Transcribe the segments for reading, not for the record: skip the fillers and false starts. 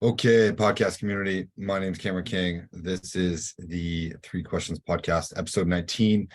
Okay, podcast community. My name is Cameron King. This is the Three Questions Podcast, episode 19.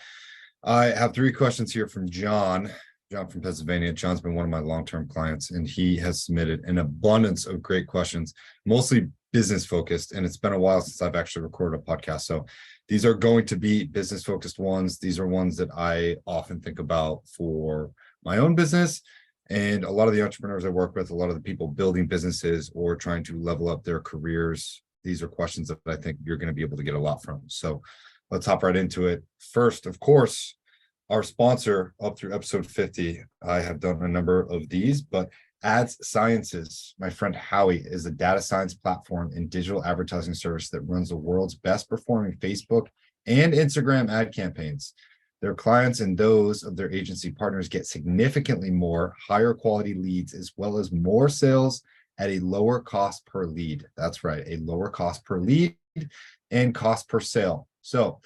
I have three questions here from John from Pennsylvania. John's been one of my long-term clients, and he has submitted an abundance of great questions, mostly business focused. And it's been a while since I've actually recorded a podcast. So these are going to be business focused ones. These are ones that I often think about for my own business. And a lot of the entrepreneurs I work with, a lot of the people building businesses or trying to level up their careers, these are questions that I think you're going to be able to get a lot from. So let's hop right into it. First, of course, our sponsor up through episode 50. I have done a number of these, but Ads Sciences, my friend Howie, is a data science platform and digital advertising service that runs the world's best performing Facebook and Instagram ad campaigns. Their clients and those of their agency partners get significantly more higher quality leads, as well as more sales at a lower cost per lead. That's right, a lower cost per lead and cost per sale. So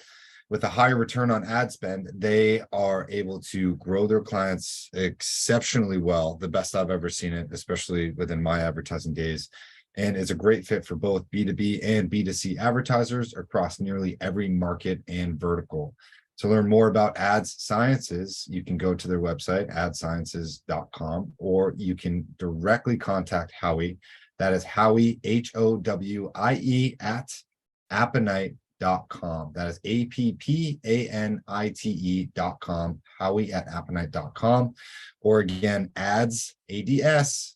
with a higher return on ad spend, they are able to grow their clients exceptionally well, the best I've ever seen it, especially within my advertising days. And it's a great fit for both B2B and B2C advertisers across nearly every market and vertical. To learn more about Ads Sciences, you can go to their website, adsciences.com, or you can directly contact Howie. That is Howie, Howie, at appanite.com. That is APPANITE.com, Howie at appanite.com, or again, ads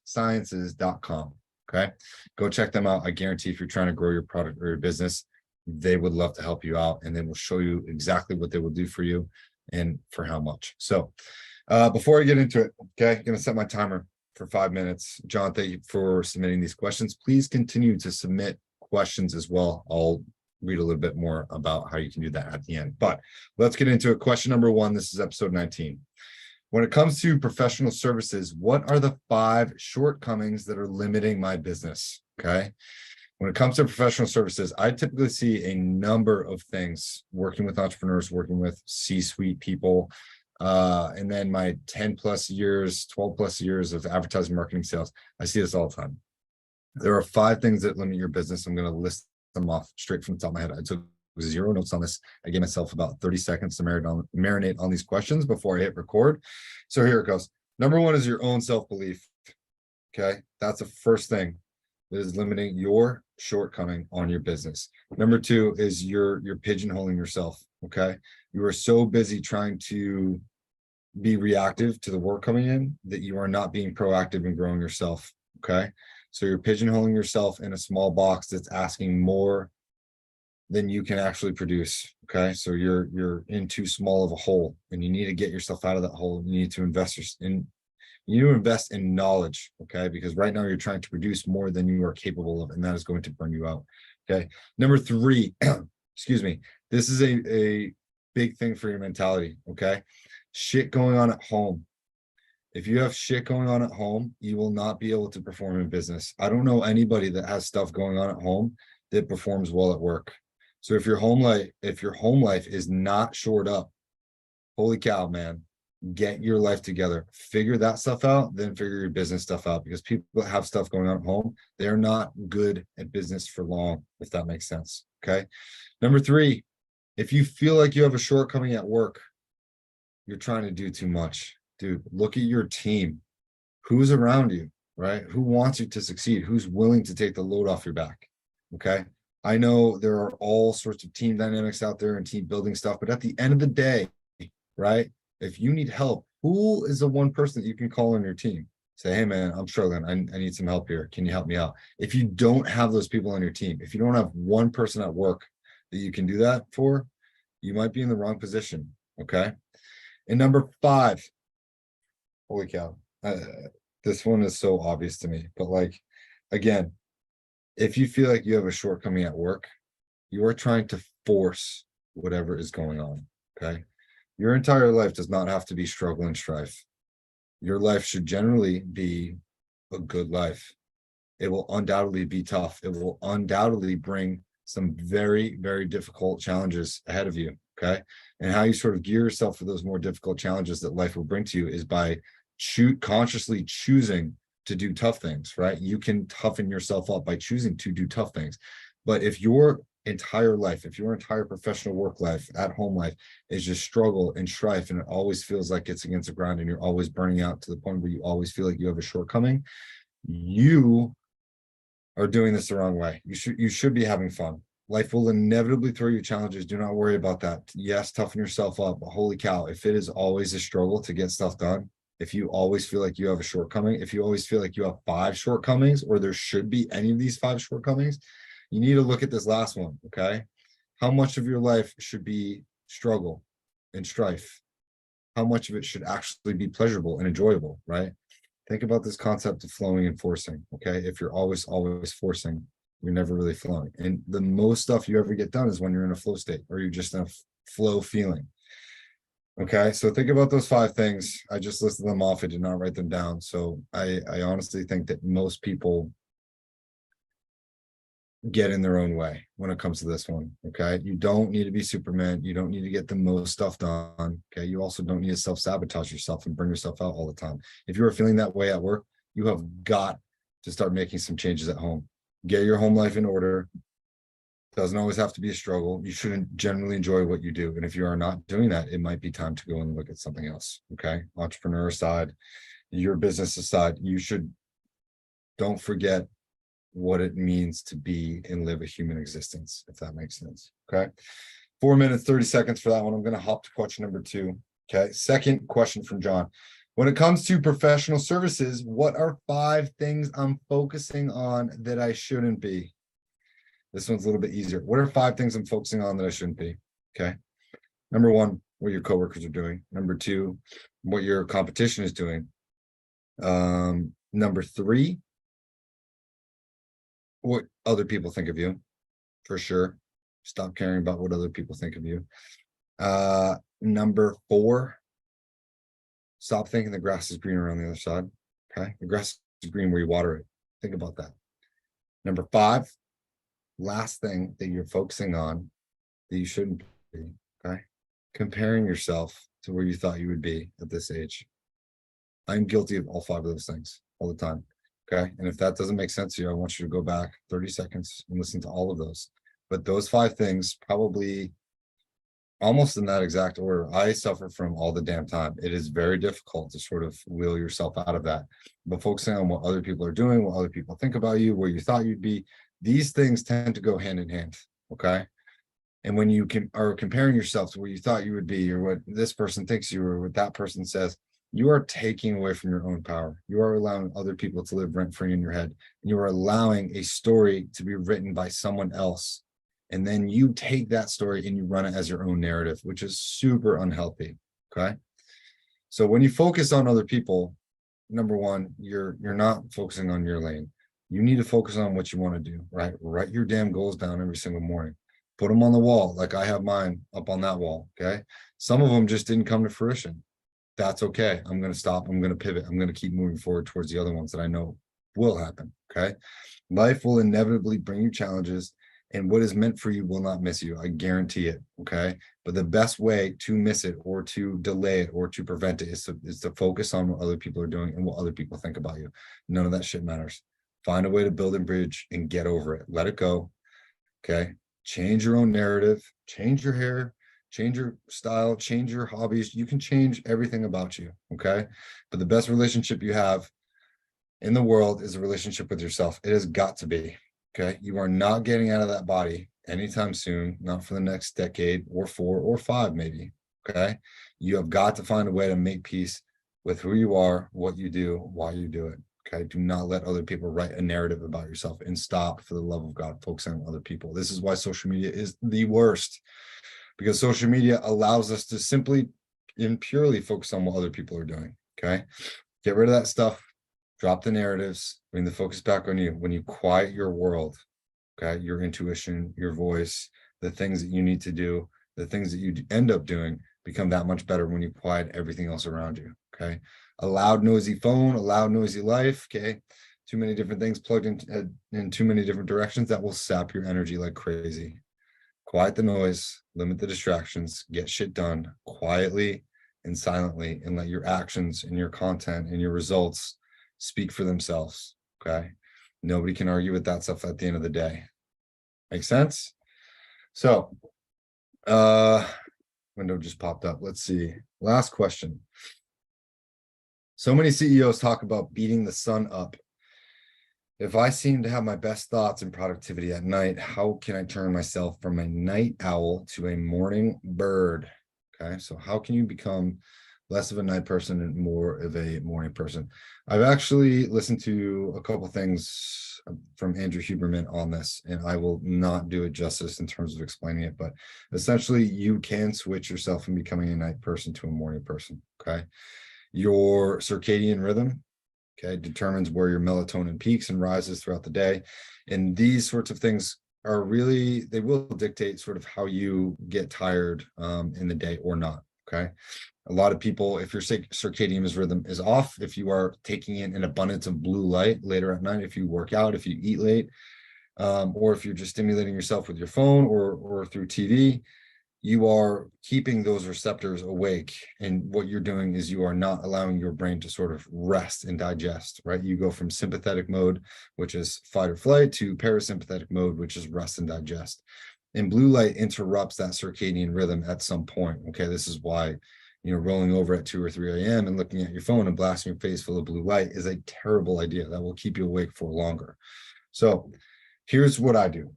sciences.com. Okay, go check them out. I guarantee if you're trying to grow your product or your business, they would love to help you out, and they will show you exactly what they will do for you and for how much. So before I get into it, okay, I'm going to set my timer for 5 minutes. John, thank you for submitting these questions. Please continue to submit questions as well. I'll read a little bit more about how you can do that at the end, but let's get into it. Question number one, this is episode 19. When it comes to professional services, what are the 5 shortcomings that are limiting my business? Okay. When it comes to professional services, I typically see a number of things working with entrepreneurs, working with C-suite people, and then my 10 plus years, 12 plus years of advertising, marketing, sales. I see this all the time. There are 5 things that limit your business. I'm going to list them off straight from the top of my head. I took 0 notes on this. I gave myself about 30 seconds to marinate on these questions before I hit record. So here it goes. Number 1 is your own self-belief. Okay, that's the first thing that is limiting your shortcoming on your business. Number 2 is you're pigeonholing yourself. Okay, you are so busy trying to be reactive to the work coming in that you are not being proactive in growing yourself. Okay, so you're pigeonholing yourself in a small box that's asking more than you can actually produce. Okay, so you're in too small of a hole, and you need to get yourself out of that hole. You need to invest in knowledge, okay? Because right now you're trying to produce more than you are capable of, and that is going to burn you out, okay? Number 3, excuse me, this is a big thing for your mentality, okay? Shit going on at home. If you have shit going on at home, you will not be able to perform in business. I don't know anybody that has stuff going on at home that performs well at work. So if your home life is not shored up, holy cow, man, get your life together, figure that stuff out, then figure your business stuff out, because people that have stuff going on at home, they're not good at business for long, if that makes sense. Okay. Number 3, if you feel like you have a shortcoming at work, you're trying to do too much. Dude, look at your team. Who's around you, right? Who wants you to succeed? Who's willing to take the load off your back? Okay. I know there are all sorts of team dynamics out there and team building stuff, but at the end of the day, right, if you need help, who is the one person that you can call on your team? Say, hey, man, I'm struggling. I need some help here. Can you help me out? If you don't have those people on your team, if you don't have one person at work that you can do that for, you might be in the wrong position. Okay. And number 5, holy cow, this one is so obvious to me, but like, again, if you feel like you have a shortcoming at work, you are trying to force whatever is going on. Okay. Your entire life does not have to be struggle and strife. Your life should generally be a good life. It will undoubtedly be tough. It will undoubtedly bring some very, very difficult challenges ahead of you. Okay. And how you sort of gear yourself for those more difficult challenges that life will bring to you is by consciously choosing to do tough things, right? You can toughen yourself up by choosing to do tough things. But if your entire life, if your entire professional work life, at home life is just struggle and strife, and it always feels like it's against the ground and you're always burning out to the point where you always feel like you have a shortcoming, you are doing this the wrong way. You should be having fun. Life will inevitably throw you challenges. Do not worry about that. Yes, toughen yourself up. But holy cow, if it is always a struggle to get stuff done, if you always feel like you have a shortcoming, if you always feel like you have 5 shortcomings, or there should be any of these 5 shortcomings, you need to look at this last one, okay? How much of your life should be struggle and strife? How much of it should actually be pleasurable and enjoyable, right? Think about this concept of flowing and forcing, okay? If you're always forcing, you're never really flowing. And the most stuff you ever get done is when you're in a flow state, or you're just in a flow feeling. Okay, so think about those 5 things. I just listed them off. I did not write them down. So I honestly think that most people get in their own way when it comes to this one. Okay, you don't need to be Superman. You don't need to get the most stuff done. Okay, you also don't need to self-sabotage yourself and bring yourself out all the time. If you are feeling that way at work, you have got to start making some changes at home. Get your home life in order. Doesn't always have to be a struggle. You shouldn't generally enjoy what you do. And if you are not doing that, it might be time to go and look at something else. Okay, entrepreneur aside, your business aside, don't forget what it means to be and live a human existence, if that makes sense. Okay, 4 minutes 30 seconds for that one. I'm going to hop to question number 2. Okay, second question from John. When it comes to professional services, what are 5 things I'm focusing on that I shouldn't be? This one's a little bit easier. What are 5 things I'm focusing on that I shouldn't be? Okay, number 1, what your coworkers are doing. Number 2, what your competition is doing. Number 3, what other people think of you, for sure. Stop caring about what other people think of you. Number 4, stop thinking the grass is greener on the other side. Okay, the grass is green where you water it. Think about that. Number 5, last thing that you're focusing on that you shouldn't be. Okay, comparing yourself to where you thought you would be at this age. I'm guilty of all 5 of those things all the time. Okay, and if that doesn't make sense to you, I want you to go back 30 seconds and listen to all of those. But those 5 things, probably almost in that exact order, I suffer from all the damn time. It is very difficult to sort of wheel yourself out of that. But focusing on what other people are doing, what other people think about you, where you thought you'd be, these things tend to go hand in hand. Okay, and when you are comparing yourself to where you thought you would be, or what this person thinks you, or what that person says, you are taking away from your own power. You are allowing other people to live rent-free in your head. You are allowing a story to be written by someone else. And then you take that story and you run it as your own narrative, which is super unhealthy. Okay. So when you focus on other people, number 1, you're not focusing on your lane. You need to focus on what you want to do, right? Write your damn goals down every single morning. Put them on the wall, like I have mine up on that wall. Okay. Some of them just didn't come to fruition. That's okay. I'm going to stop. I'm going to pivot. I'm going to keep moving forward towards the other ones that I know will happen. Okay. Life will inevitably bring you challenges, and what is meant for you will not miss you. I guarantee it. Okay. But the best way to miss it, or to delay it, or to prevent it is to focus on what other people are doing and what other people think about you. None of that shit matters. Find a way to build a bridge and get over it. Let it go. Okay. Change your own narrative, change your hair, change your style, change your hobbies. You can change everything about you. Okay. But the best relationship you have in the world is a relationship with yourself. It has got to be. Okay. You are not getting out of that body anytime soon, not for the next decade or 4 or 5, maybe. Okay. You have got to find a way to make peace with who you are, what you do, why you do it. Okay. Do not let other people write a narrative about yourself, and stop, for the love of God, focusing on other people. This is why social media is the worst, because social media allows us to simply and purely focus on what other people are doing. Okay. Get rid of that stuff. Drop the narratives, bring the focus back on you. When you quiet your world, okay, your intuition, your voice, the things that you need to do, the things that you end up doing become that much better when you quiet everything else around you. Okay. A loud, noisy phone, a loud, noisy life. Okay. Too many different things plugged in too many different directions, that will sap your energy like crazy. Quiet the noise, limit the distractions, get shit done quietly and silently, and let your actions and your content and your results speak for themselves. Okay. Nobody can argue with that stuff at the end of the day. Make sense? So, window just popped up. Let's see. Last question. So many CEOs talk about beating the sun up. If I seem to have my best thoughts and productivity at night, how can I turn myself from a night owl to a morning bird? Okay, so how can you become less of a night person and more of a morning person? I've actually listened to a couple things from Andrew Huberman on this, and I will not do it justice in terms of explaining it, but essentially you can switch yourself from becoming a night person to a morning person. Okay, your circadian rhythm, okay, determines where your melatonin peaks and rises throughout the day. And these sorts of things are really, they will dictate sort of how you get tired in the day or not, okay? A lot of people, if your circadian rhythm is off, if you are taking in an abundance of blue light later at night, if you work out, if you eat late, or if you're just stimulating yourself with your phone or through TV, you are keeping those receptors awake. And what you're doing is you are not allowing your brain to sort of rest and digest, right? You go from sympathetic mode, which is fight or flight, to parasympathetic mode, which is rest and digest. And blue light interrupts that circadian rhythm at some point. Okay, this is why, rolling over at 2 or 3 a.m. and looking at your phone and blasting your face full of blue light is a terrible idea. That will keep you awake for longer. So here's what I do.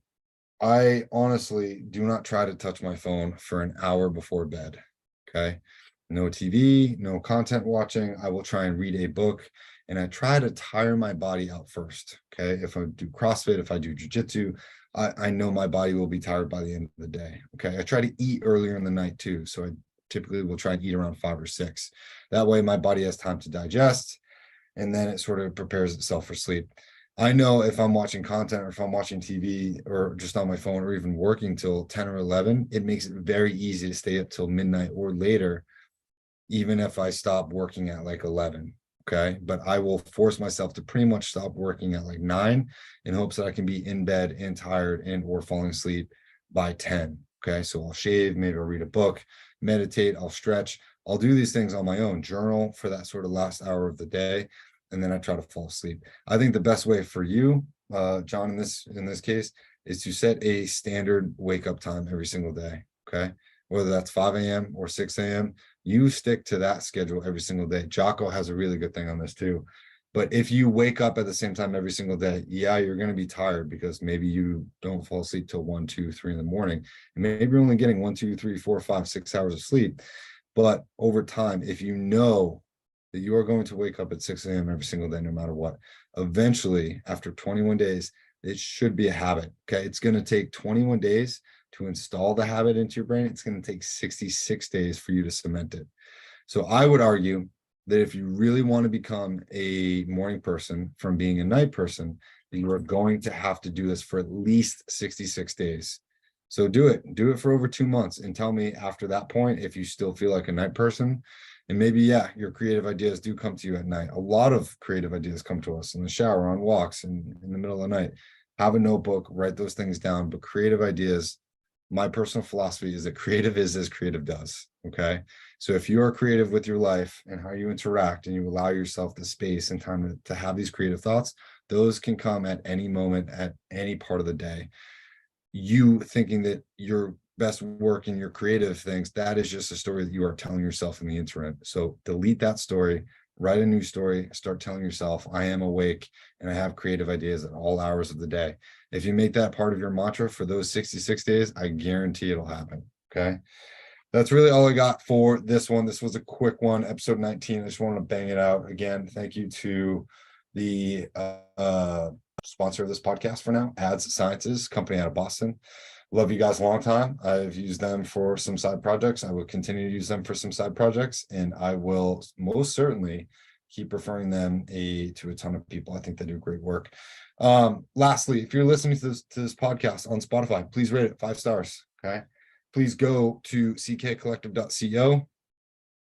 I honestly do not try to touch my phone for an hour before bed. Okay. No TV, no content watching. I will try and read a book, and I try to tire my body out first. Okay. If I do CrossFit, if I do jujitsu, I know my body will be tired by the end of the day. Okay. I try to eat earlier in the night too. So I typically will try and eat around 5 or 6. That way my body has time to digest, and then it sort of prepares itself for sleep. I know if I'm watching content or if I'm watching TV or just on my phone or even working till 10 or 11, it makes it very easy to stay up till midnight or later, even if I stop working at like 11. Okay. But I will force myself to pretty much stop working at like 9 in hopes that I can be in bed and tired and or falling asleep by 10. Okay. So I'll shave, maybe I'll read a book, meditate, I'll stretch. I'll do these things on my own, journal for that sort of last hour of the day, and then I try to fall asleep. I think the best way for you, John, in this case, is to set a standard wake up time every single day. Okay, whether that's 5 a.m. or 6 a.m., you stick to that schedule every single day. Jocko has a really good thing on this too. But if you wake up at the same time every single day, yeah, you're going to be tired because maybe you don't fall asleep till 1, 2, 3 in the morning, and maybe you're only getting 1, 2, 3, 4, 5, 6 hours of sleep. But over time, if you know that you are going to wake up at 6 a.m. every single day, no matter what, eventually, after 21 days, it should be a habit. Okay. It's going to take 21 days to install the habit into your brain. It's going to take 66 days for you to cement it. So I would argue that if you really want to become a morning person from being a night person, then you are going to have to do this for at least 66 days. So do it for over 2 months and tell me after that point if you still feel like a night person. And maybe, yeah, your creative ideas do come to you at night. A lot of creative ideas come to us in the shower, on walks, in the middle of the night. Have a notebook, write those things down. But creative ideas, my personal philosophy is that creative is as creative does. Okay. So if you are creative with your life and how you interact, and you allow yourself the space and time to have these creative thoughts, those can come at any moment, at any part of the day. You thinking that your best work and your creative things, that is just a story that you are telling yourself in the interim. So delete that story, write a new story, start telling yourself, I am awake and I have creative ideas at all hours of the day. If you make that part of your mantra for those 66 days, I guarantee it'll happen. Okay. That's really all I got for this one. This was a quick one, episode 19. I just wanted to bang it out. Again, thank you to the sponsor of this podcast for now, Ads Sciences, company out of Boston. Love you guys a long time. I've used them for some side projects. I will continue to use them for some side projects, and I will most certainly keep referring them to a ton of people. I think they do great work. Lastly, if you're listening to this podcast on Spotify, please rate it 5 stars. Okay. Please go to ckcollective.co,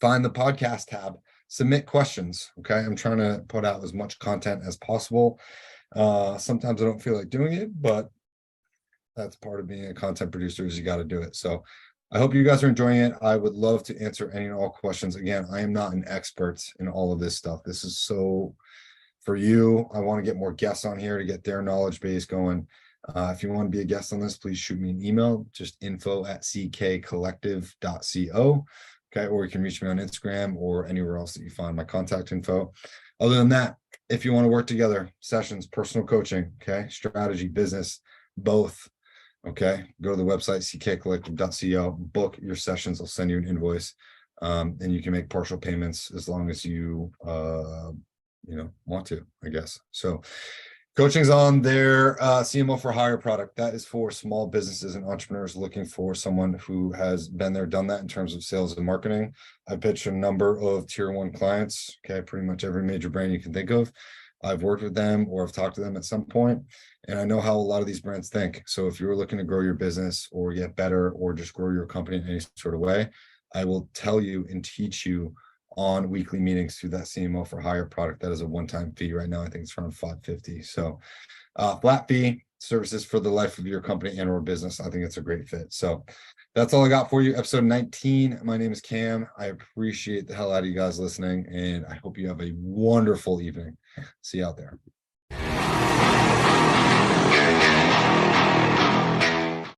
find the podcast tab, submit questions. Okay. I'm trying to put out as much content as possible. Sometimes I don't feel like doing it, but that's part of being a content producer, is you got to do it. So I hope you guys are enjoying it. I would love to answer any and all questions. Again, I am not an expert in all of this stuff. This is so For you, I want to get more guests on here to get their knowledge base going. If you want to be a guest on this, please shoot me an email, just info@ckcollective.co. Okay, or you can reach me on Instagram or anywhere else that you find my contact info. Other than that, if you want to work together, sessions, personal coaching, okay, strategy, business, both. Okay, go to the website, ckcollective.co, book your sessions. I'll send you an invoice, and you can make partial payments as long as you, want to, I guess. So coaching's on their CMO for Hire product. That is for small businesses and entrepreneurs looking for someone who has been there, done that in terms of sales and marketing. I pitched a number of tier 1 clients, okay, pretty much every major brand you can think of. I've worked with them or I've talked to them at some point, and I know how a lot of these brands think. So if you're looking to grow your business or get better or just grow your company in any sort of way, I will tell you and teach you on weekly meetings through that CMO for Hire product. That is a one-time fee right now. I think it's around $550. So flat fee, services for the life of your company and or business. I think it's a great fit. So that's all I got for you. Episode 19. My name is Cam. I appreciate the hell out of you guys listening, and I hope you have a wonderful evening. See you out there.